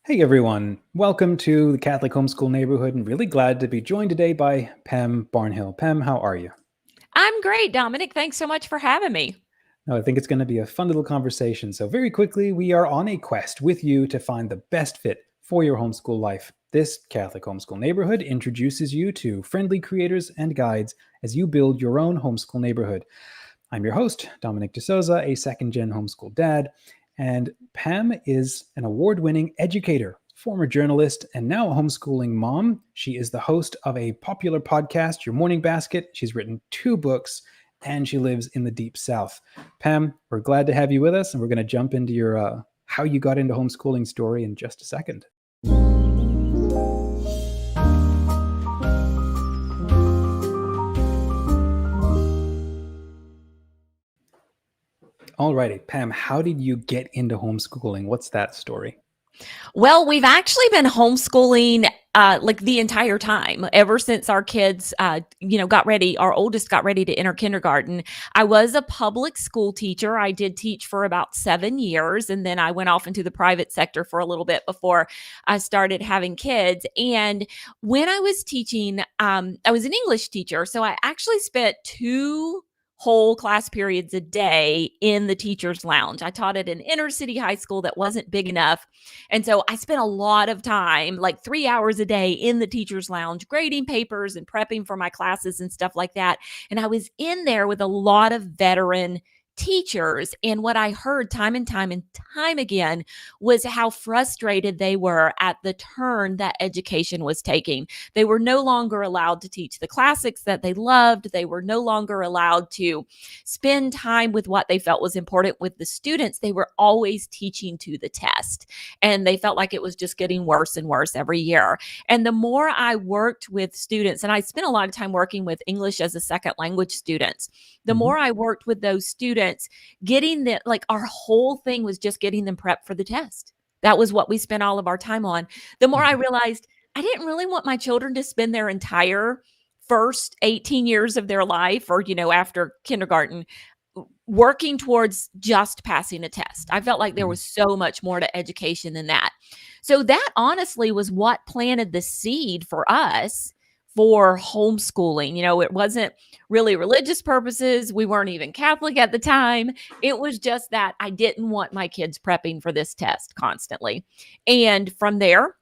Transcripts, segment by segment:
Hey everyone, welcome to the Catholic Homeschool Neighborhood, and really glad to be joined today by Pam Barnhill. Pam, how are you? I'm great, Dominic. Thanks so much for having me. Now, I think it's going to be a fun little conversation. So, very quickly, we are on a quest with you to find the best fit for your homeschool life. This Catholic Homeschool Neighborhood introduces you to friendly creators and guides as you build your own homeschool neighborhood. I'm your host, Dominic de Souza, a second-gen homeschool dad, and Pam is an award-winning educator, former journalist, and now a homeschooling mom. She is the host of a popular podcast, Your Morning Basket. She's written 2 books, and she lives in the Deep South. Pam, we're glad to have you with us, and we're going to jump into your how you got into homeschooling story in just a second. Alrighty, Pam, how did you get into homeschooling? What's that story? Well, we've actually been homeschooling like the entire time, ever since our kids, got ready. Our oldest got ready to enter kindergarten. I was a public school teacher. I did teach for about 7 years, and then I went off into the private sector for a little bit before I started having kids. And when I was teaching, I was an English teacher, so I actually spent 2 whole class periods a day in the teacher's lounge. I taught at an inner city high school that wasn't big enough. And so I spent a lot of time, like 3 hours a day in the teacher's lounge, grading papers and prepping for my classes and stuff like that. And I was in there with a lot of veteran teachers. And what I heard time and time and time again was how frustrated they were at the turn that education was taking. They were no longer allowed to teach the classics that they loved. They were no longer allowed to spend time with what they felt was important with the students. They were always teaching to the test. And they felt like it was just getting worse and worse every year. And the more I worked with students, and I spent a lot of time working with English as a second language students, the more I worked with those students, getting them, like, our whole thing was just getting them prepped for the test. That was what we spent all of our time on. The more I realized I didn't really want my children to spend their entire first 18 years of their life, or, after kindergarten, working towards just passing a test. I felt like there was so much more to education than that. So that honestly was what planted the seed for us for homeschooling. It wasn't really religious purposes. We weren't even Catholic at the time. It was just that I didn't want my kids prepping for this test constantly. And from there,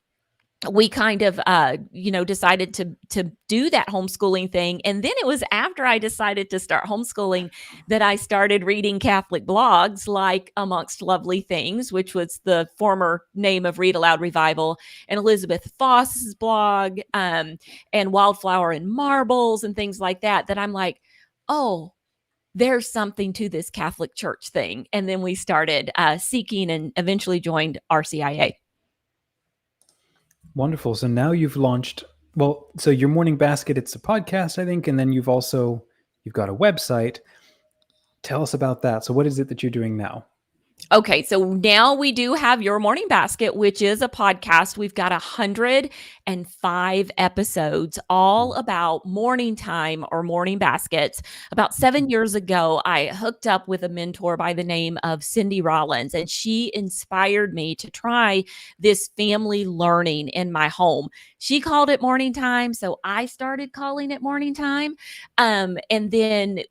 we kind of, decided to do that homeschooling thing. And then it was after I decided to start homeschooling that I started reading Catholic blogs like Amongst Lovely Things, which was the former name of Read Aloud Revival, and Elizabeth Foss's blog, and Wildflower and Marbles and things like that, that I'm like, oh, there's something to this Catholic Church thing. And then we started seeking and eventually joined RCIA. Wonderful. So now you've launched, so Your Morning Basket, it's a podcast, I think, and then you've got a website. Tell us about that. So what is it that you're doing now? Okay, so now we do have Your Morning Basket, which is a podcast. We've got 105 episodes all about morning time or morning baskets. About 7 years ago, I hooked up with a mentor by the name of Cindy Rollins, and she inspired me to try this family learning in my home. She called it morning time, so I started calling it morning time. And then,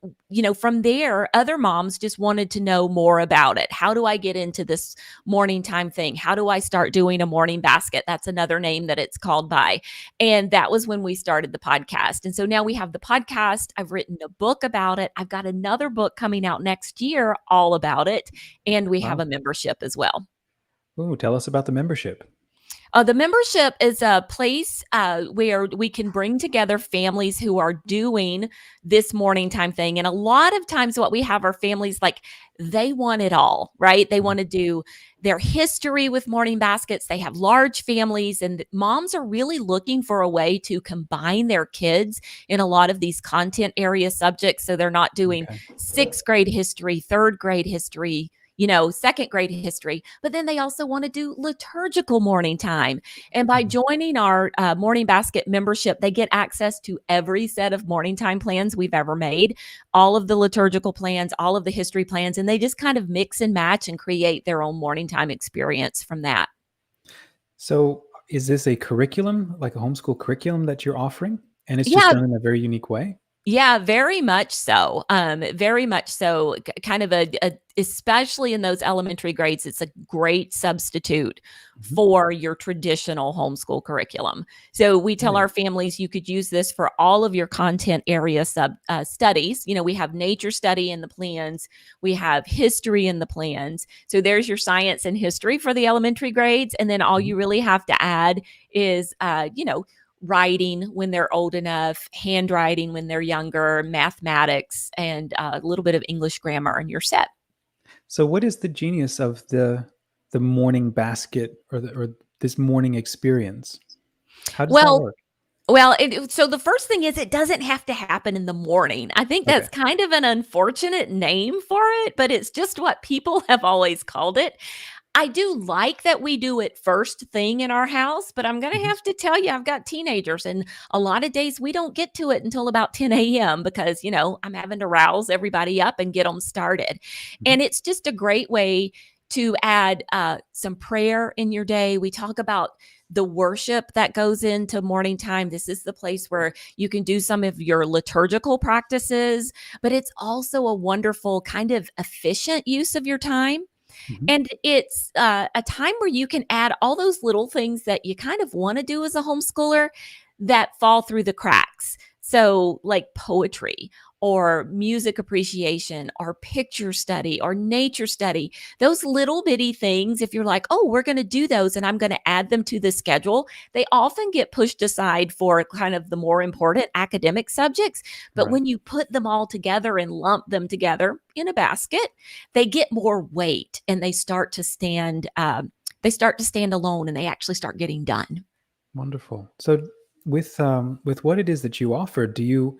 from there, other moms just wanted to know more about it. How do I get into this morning time thing? How do I start doing a morning basket? That's another name that it's called by. And that was when we started the podcast. And so now we have the podcast. I've written a book about it. I've got another book coming out next year all about it. And we have a membership as well. Oh, tell us about the membership. The membership is a place where we can bring together families who are doing this morning time thing. And a lot of times what we have are families like, they want it all, right? They want to do their history with morning baskets. They have large families, and moms are really looking for a way to combine their kids in a lot of these content area subjects. So they're not doing 6th grade history, 3rd grade history, 2nd grade history, but then they also want to do liturgical morning time. And by joining our Morning Basket membership, they get access to every set of morning time plans we've ever made, all of the liturgical plans, all of the history plans, and they just kind of mix and match and create their own morning time experience from that. So is this a curriculum, like a homeschool curriculum that you're offering? And it's just Yeah, done in a very unique way? yeah, very much so. Very much so. Kind of especially in those elementary grades, it's a great substitute Mhm. for your traditional homeschool curriculum. So we tell Right. our families you could use this for all of your content area studies. We have nature study in the plans, we have history in the plans. So there's your science and history for the elementary grades, and then all Mhm. you really have to add is, writing when they're old enough, handwriting when they're younger, mathematics, and a little bit of English grammar, and you're set. So what is the genius of the morning basket or this morning experience? How does that Well, work? so the first thing is it doesn't have to happen in the morning. I think Okay. that's kind of an unfortunate name for it, but it's just what people have always called it. I do like that we do it first thing in our house, but I'm going to Mhm. have to tell you, I've got teenagers, and a lot of days we don't get to it until about 10 a.m. because, I'm having to rouse everybody up and get them started. Mhm. And it's just a great way to add some prayer in your day. We talk about the worship that goes into morning time. This is the place where you can do some of your liturgical practices, but it's also a wonderful kind of efficient use of your time. Mhm. And it's a time where you can add all those little things that you kind of want to do as a homeschooler that fall through the cracks. So, like poetry or music appreciation or picture study or nature study, those little bitty things, if you're like, oh, we're going to do those and I'm going to add them to the schedule, they often get pushed aside for kind of the more important academic subjects. But Right. when you put them all together and lump them together in a basket, they get more weight and they start to stand alone, and they actually start getting done. Wonderful. So with what it is that you offer, do you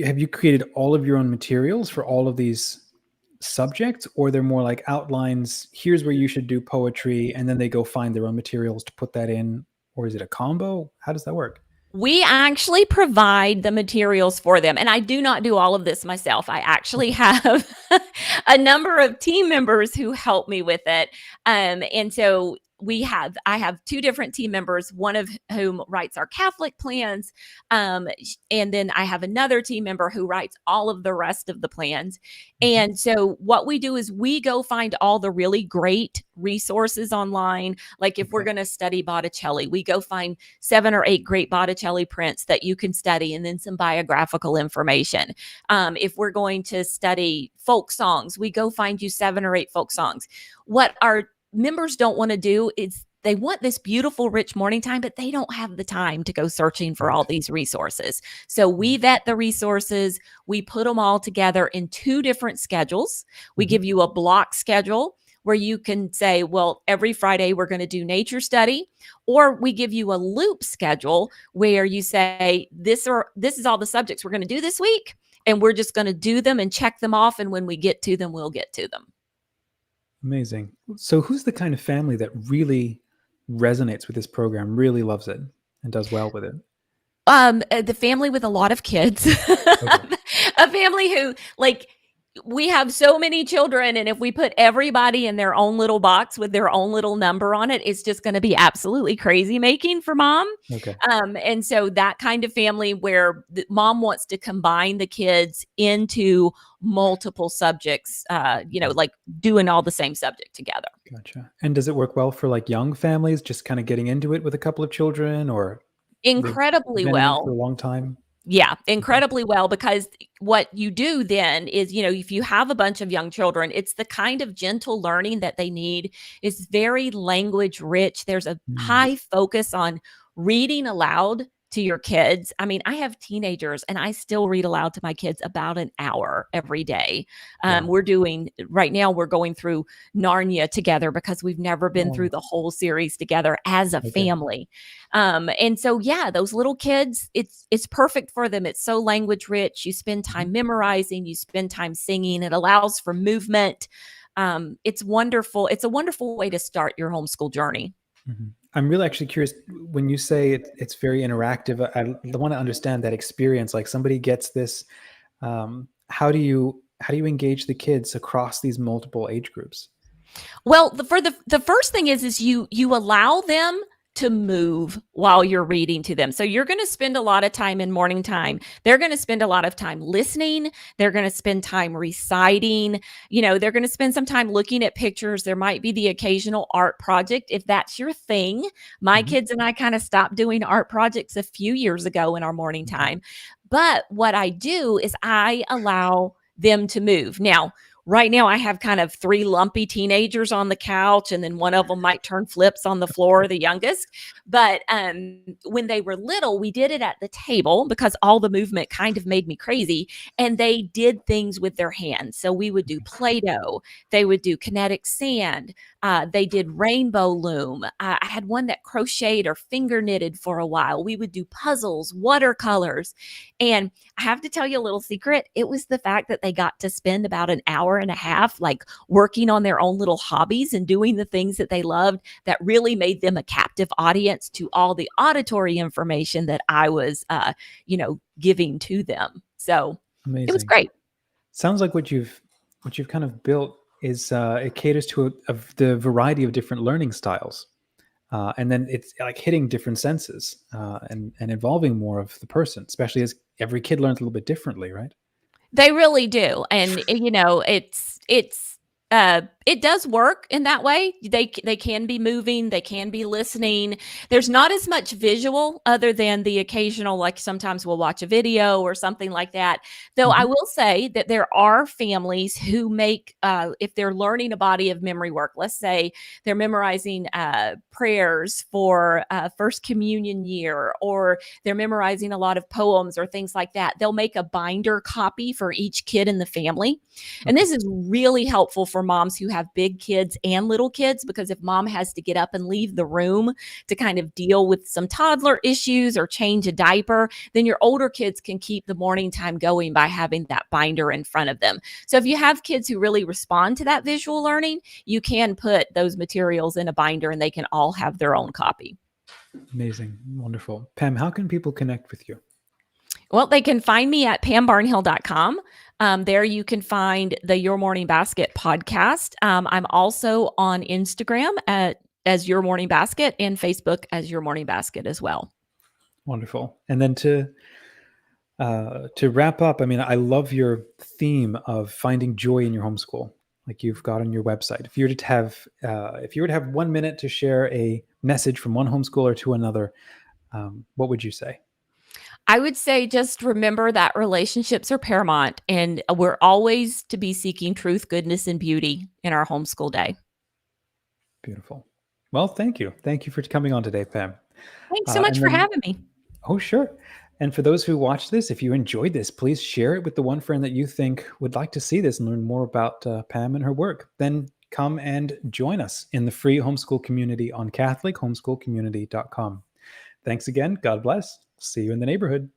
have you created all of your own materials for all of these subjects, or they're more like outlines, here's where you should do poetry, and then they go find their own materials to put that in, or is it a combo? How does that work? We actually provide the materials for them. And I do not do all of this myself. I actually Okay. have a number of team members who help me with it. And so I have two different team members, one of whom writes our Catholic plans. And then I have another team member who writes all of the rest of the plans. Mhm. And so what we do is we go find all the really great resources online. Like if we're Okay. going to study Botticelli, we go find 7 or 8 great Botticelli prints that you can study, and then some biographical information. If we're going to study folk songs, we go find you 7 or 8 folk songs. What our members don't want to do is they want this beautiful, rich morning time, but they don't have the time to go searching for all Right. these resources. So we vet the resources, we put them all together in 2 different schedules. We Mhm. give you a block schedule where you can say, well, every Friday we're going to do nature study, or we give you a loop schedule where you say this is all the subjects we're going to do this week, and we're just going to do them and check them off, and when we get to them, we'll get to them. Amazing. So who's the kind of family that really resonates with this program, really loves it, and does well with it? The family with a lot of kids. Okay. A family who, like, we have so many children, and if we put everybody in their own little box with their own little number on it, it's just going to be absolutely crazy making for mom. Okay. And so that kind of family where the mom wants to combine the kids into multiple subjects, Right. like doing all the same subject together. Gotcha. And does it work well for like young families just kind of getting into it with a couple of children, or they've Incredibly been in it for well. a long time? Yeah, Okay. incredibly well, because what you do then is, if you have a bunch of young children, it's the kind of gentle learning that they need. It's very language rich. There's a Mm. high focus on reading aloud to your kids. I mean, I have teenagers and I still read aloud to my kids about an hour every day. Wow. We're doing right now, we're going through Narnia together because we've never been through Oh, the whole series together as a okay. family. And so, yeah, those little kids, it's perfect for them. It's so language rich. You spend Mhm. time memorizing, you spend time singing. It allows for movement. It's wonderful. It's a wonderful way to start your homeschool journey. Mhm. I'm really actually curious when you say it's very interactive. I want to understand that experience. Like somebody gets this. How do you engage the kids across these multiple age groups? Well, the first thing is you allow them to move while you're reading to them. So you're going to spend a lot of time in morning time. They're going to spend a lot of time listening. They're going to spend time reciting. They're going to spend some time looking at pictures. There might be the occasional art project if that's your thing. My Mhm. kids and I kind of stopped doing art projects a few years ago in our morning Okay. time. But what I do is I allow them to move. Now, right now I have kind of 3 lumpy teenagers on the couch, and then one of them might turn flips on the floor, the youngest. But when they were little, we did it at the table because all the movement kind of made me crazy, and they did things with their hands. So we would do Play-Doh, they would do kinetic sand, they did rainbow loom. I had one that crocheted or finger knitted for a while. We would do puzzles, watercolors. And I have to tell you a little secret. It was the fact that they got to spend about an hour and a half like working on their own little hobbies and doing the things that they loved that really made them a captive audience to all the auditory information that I was giving to them. So it was Amazing. great. Sounds like what you've kind of built is it caters to the variety of different learning styles, and then it's like hitting different senses and involving more of the person, especially as every kid learns a little bit differently, right? They really do. And it does work in that way. They can be moving, they can be listening. There's not as much visual other than the occasional, like sometimes we'll watch a video or something like that. Though I Hmm. will say that there are families who make if they're learning a body of memory work, let's say they're memorizing prayers for first communion year, or they're memorizing a lot of poems or things like that, they'll make a binder copy for each kid in the family. And Okay. this is really helpful for moms who have big kids and little kids, because if mom has to get up and leave the room to kind of deal with some toddler issues or change a diaper, then your older kids can keep the morning time going by having that binder in front of them. So if you have kids who really respond to that visual learning, you can put those materials in a binder and they can all have their own copy. Amazing. Wonderful. Pam, how can people connect with you? Well, they can find me at pambarnhill.com. There you can find the Your Morning Basket podcast. I'm also on Instagram as Your Morning Basket and Facebook as Your Morning Basket as well. Wonderful. And then to wrap up, I mean, I love your theme of finding joy in your homeschool, like you've got on your website. If you were to have 1 minute to share a message from one homeschooler to another, what would you say? I would say just remember that relationships are paramount, and we're always to be seeking truth, goodness, and beauty in our homeschool day. Beautiful. Well, thank you. Thank you for coming on today, Pam. Thanks so much And for then, having me. oh, sure. And for those who watch this, if you enjoyed this, please share it with the one friend that you think would like to see this and learn more about Pam and her work. Then come and join us in the free homeschool community on CatholicHomeschoolCommunity.com. Thanks again. God bless. See you in the neighborhood.